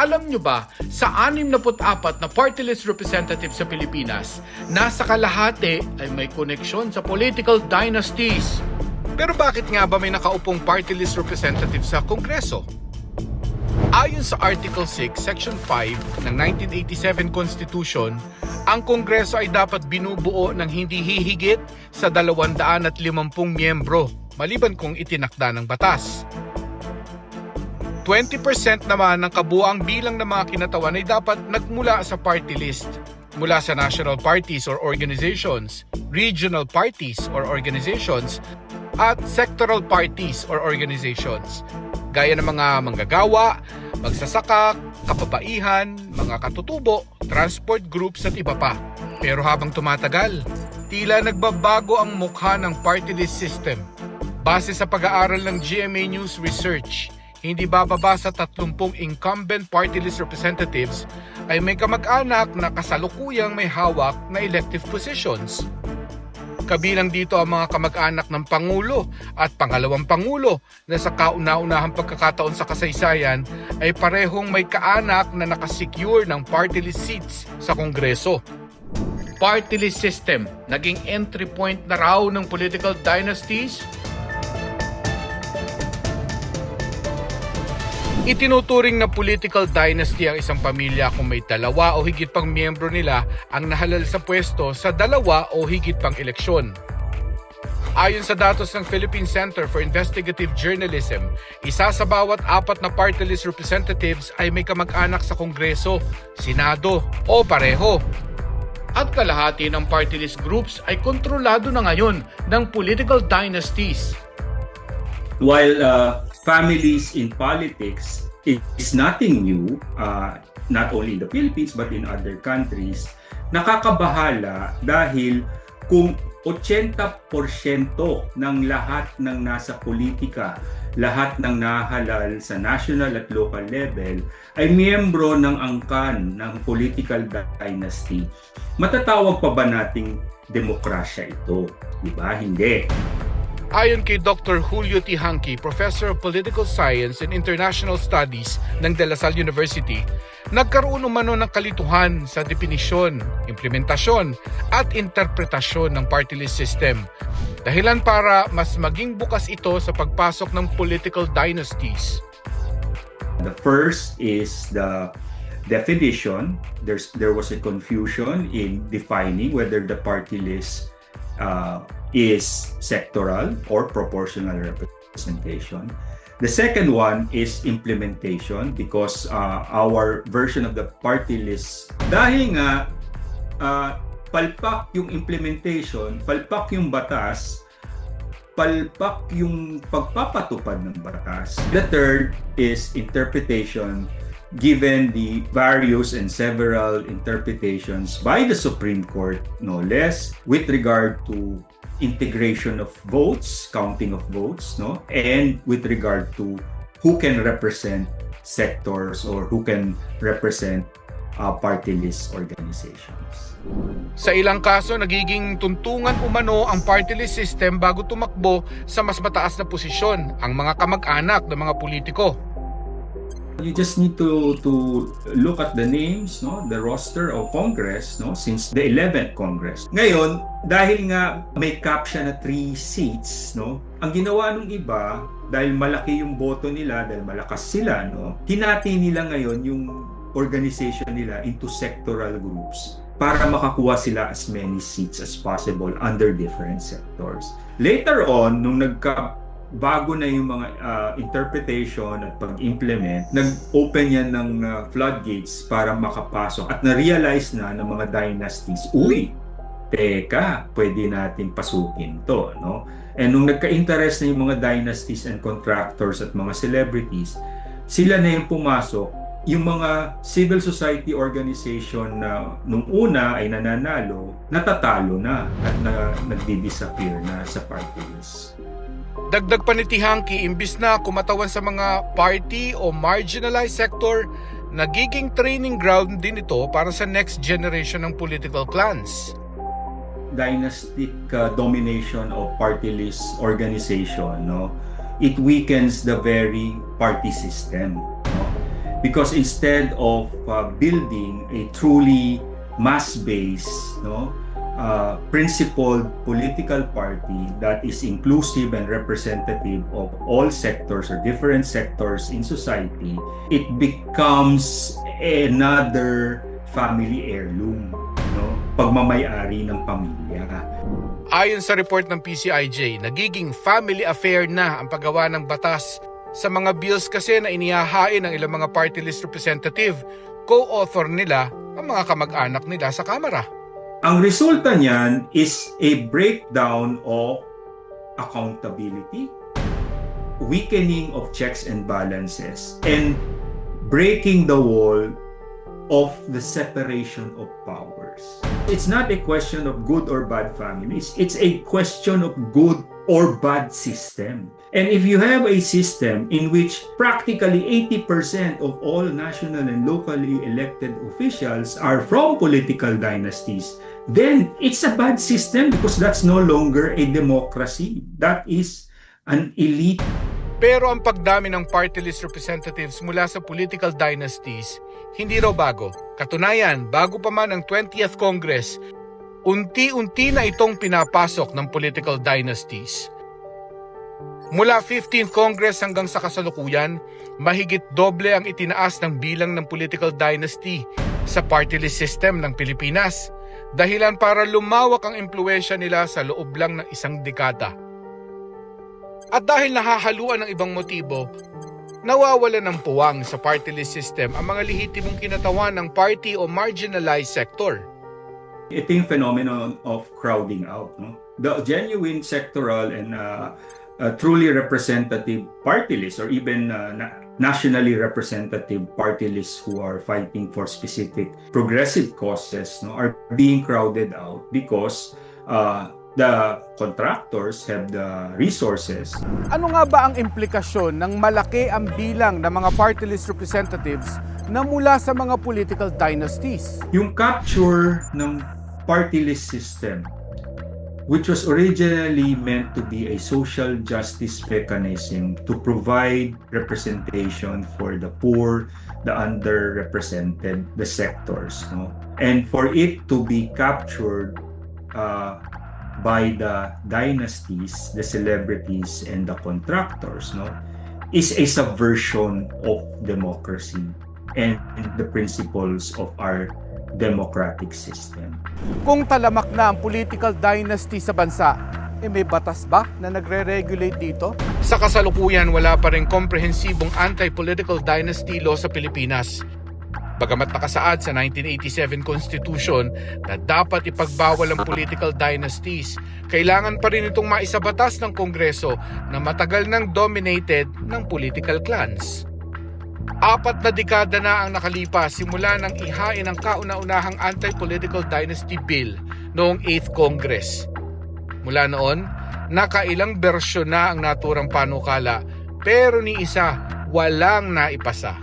Alam nyo ba, sa 64 na party list representative sa Pilipinas, nasa kalahati ay may koneksyon sa political dynasties. Pero bakit nga ba may nakaupong party list representative sa Kongreso? Ayon sa Article 6, Section 5 ng 1987 Constitution, ang Kongreso ay dapat binubuo ng hindi hihigit sa 250 miyembro, maliban kung itinakda ng batas. 20% naman ng kabuuang bilang ng mga kinatawan ay dapat nagmula sa party list, mula sa national parties or organizations, regional parties or organizations, at sectoral parties or organizations, gaya ng mga manggagawa, magsasaka, kababaihan, mga katutubo, transport groups at iba pa. Pero habang tumatagal, tila nagbabago ang mukha ng party list system. Base sa pag-aaral ng GMA News Research, hindi bababa sa 30 incumbent party list representatives ay may kamag-anak na kasalukuyang may hawak na elective positions. Kabilang dito ang mga kamag-anak ng Pangulo at Pangalawang Pangulo na sa kauna-unahang pagkakataon sa kasaysayan ay parehong may kaanak na nakasecure ng party list seats sa Kongreso. Party list system, naging entry point na raw ng political dynasties? Itinuturing na political dynasty ang isang pamilya kung may dalawa o higit pang miyembro nila ang nahalal sa pwesto sa dalawa o higit pang eleksyon. Ayon sa datos ng Philippine Center for Investigative Journalism, isa sa bawat 4 na party list representatives ay may kamag-anak sa Kongreso, Senado o pareho. At kalahati ng party list groups ay kontrolado na ngayon ng political dynasties. While families in politics is nothing new, not only in the Philippines but in other countries, nakakabahala dahil kung 80% ng lahat ng nasa politika, lahat ng nahalal sa national at local level ay miyembro ng angkan ng political dynasty, matatawag pa ba nating demokrasya ito? Diba? Hindi. Ayon kay Dr. Julio Tihanki, Professor of Political Science and International Studies ng De La Salle University, nagkaroon umano ng kalituhan sa definisyon, implementasyon at interpretasyon ng party list system. Dahilan para mas maging bukas ito sa pagpasok ng political dynasties. The first is the definition. There was a confusion in defining whether the party list is sectoral or proportional representation. The second one is implementation because our version of the party list, dahil nga palpak yung implementation, palpak yung batas, palpak yung pagpapatupad ng batas. The third is interpretation, given the various and several interpretations by the Supreme Court, no less, with regard to integration of votes, counting of votes, no, and with regard to who can represent sectors or who can represent party list organizations. Sa ilang kaso, nagiging tuntungan umano ang party list system bago tumakbo sa mas mataas na posisyon ang mga kamag-anak ng mga politiko. You just need to look at the names, no, the roster of Congress, no, since the 11th Congress. Ngayon, dahil nga may cap siya na 3 seats, no, ang ginawa ng iba, dahil malaki yung boto nila, dahil malakas sila, no, hinati nila ngayon yung organization nila into sectoral groups para makakuha sila as many seats as possible under different sectors. Later on, nung bago na yung mga interpretation at pag-implement, nag-open yan ng floodgates para makapasok at na-realize na ng mga dynasties, uy, teka, pwede natin pasukin to, no? And nung nagka-interest na yung mga dynasties and contractors at mga celebrities, sila na yung pumasok. Yung mga civil society organization na nung una ay nananalo, natatalo na at nagdi-disappear na sa party list. Dagdag pa ni Tihanki, imbis na kumatawan sa mga party o marginalized sector, nagiging training ground din ito para sa next generation ng political clans. Dynastic domination of party list organization, no, it weakens the very party system, no? Because instead of building a truly mass-based, principled political party that is inclusive and representative of all sectors or different sectors in society, it becomes another family heirloom, pagmamay-ari ng pamilya. Ayon sa report ng PCIJ, nagiging family affair na ang paggawa ng batas sa mga bills kasi na inihahain ng ilang mga party list representative, co-author nila ang mga kamag-anak nila sa Kamara. Ang resulta niyan is a breakdown of accountability, weakening of checks and balances, and breaking the wall of the separation of powers. It's not a question of good or bad families. It's a question of good or bad system. And if you have a system in which practically 80% of all national and locally elected officials are from political dynasties, then it's a bad system because that's no longer a democracy. That is an elite. Pero ang pagdami ng party list representatives mula sa political dynasties, hindi raw bago. Katunayan, bago pa man ang 20th Congress, unti-unti na itong pinapasok ng political dynasties. Mula 15th Congress hanggang sa kasalukuyan, mahigit doble ang itinaas ng bilang ng political dynasty sa party list system ng Pilipinas. Dahilan para lumawak ang impluwensya nila sa loob lang ng isang dekada. At dahil nahahaluan ng ibang motibo, nawawala ng puwang sa party list system ang mga lehitimong kinatawan ng party o marginalized sector. Ito yung phenomenon of crowding out. The genuine sectoral and truly representative party list or even nationally representative party lists who are fighting for specific progressive causes are being crowded out because the contractors have the resources. Ano nga ba ang implikasyon ng malaki ang bilang ng mga party list representatives na mula sa mga political dynasties? Yung capture ng party list system, which was originally meant to be a social justice mechanism to provide representation for the poor, the underrepresented, the sectors, and for it to be captured by the dynasties, the celebrities, and the contractors, is a subversion of democracy and the principles of our democratic system. Kung talamak na ang political dynasty sa bansa, may batas ba na nagre-regulate dito? Sa kasalukuyan, wala pa rin komprehensibong anti-political dynasty law sa Pilipinas. Bagamat nakasaad sa 1987 Constitution na dapat ipagbawal ang political dynasties, kailangan pa rin itong maisabatas ng Kongreso na matagal nang dominated ng political clans. 4 na dekada na ang nakalipas simula nang ihain ang kauna-unahang anti-political dynasty bill noong 8th Congress. Mula noon, nakailang bersyon na ang naturang panukala pero ni isa walang naipasa.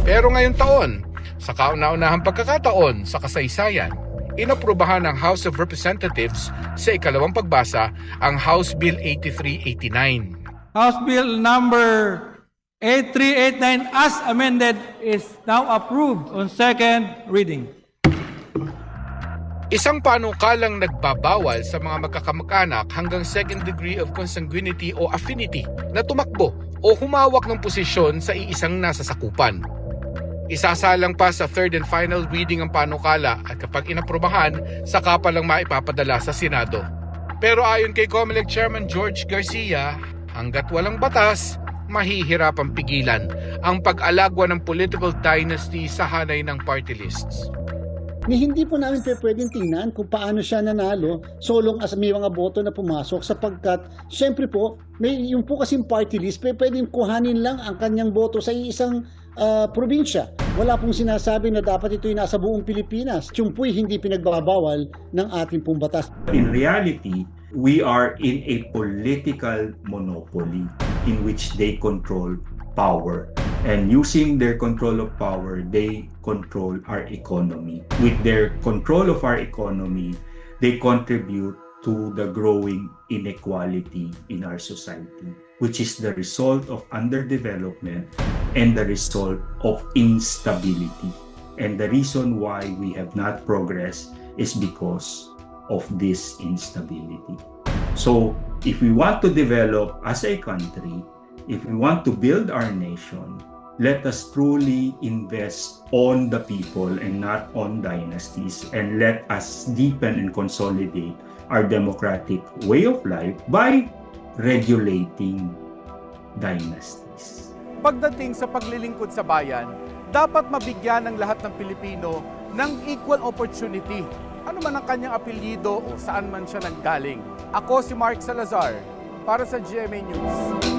Pero ngayong taon, sa kauna-unahang pagkakataon sa kasaysayan, inaprubahan ng House of Representatives sa ikalawang pagbasa ang House Bill 8389. House Bill number 8389 as amended is now approved on second reading. Isang panukalang nagbabawal sa mga magkakamag-anak hanggang second degree of consanguinity o affinity na tumakbo o humawak ng posisyon sa iisang nasasakupan. Isasalang pa sa third and final reading ang panukala at kapag inaprubahan, saka pa lang maipapadala sa Senado. Pero ayon kay COMELEC Chairman George Garcia, hanggat walang batas, mahihirapang pigilan ang pag-alagwa ng political dynasty sa hanay ng party lists. Hindi po namin pwedeng tingnan kung paano siya nanalo so long as may mga boto na pumasok sapagkat syempre po, yung po kasing party list, pwedeng kuhanin lang ang kanyang boto sa isang probinsya. Wala pong sinasabi na dapat ito'y nasa buong Pilipinas. Yung po'y hindi pinagbabawal ng ating pong batas. In reality, we are in a political monopoly in which they control power. And using their control of power, they control our economy. With their control of our economy, they contribute to the growing inequality in our society. which is the result of underdevelopment and the result of instability. And the reason why we have not progressed is because of this instability. So, if we want to develop as a country, if we want to build our nation, let us truly invest on the people and not on dynasties, and let us deepen and consolidate our democratic way of life by regulating dynasties. Pagdating sa paglilingkod sa bayan, dapat mabigyan ng lahat ng Pilipino ng equal opportunity. Ano man ang kanyang apelyido o saan man siya nanggaling. Ako si Mark Salazar para sa GMA News.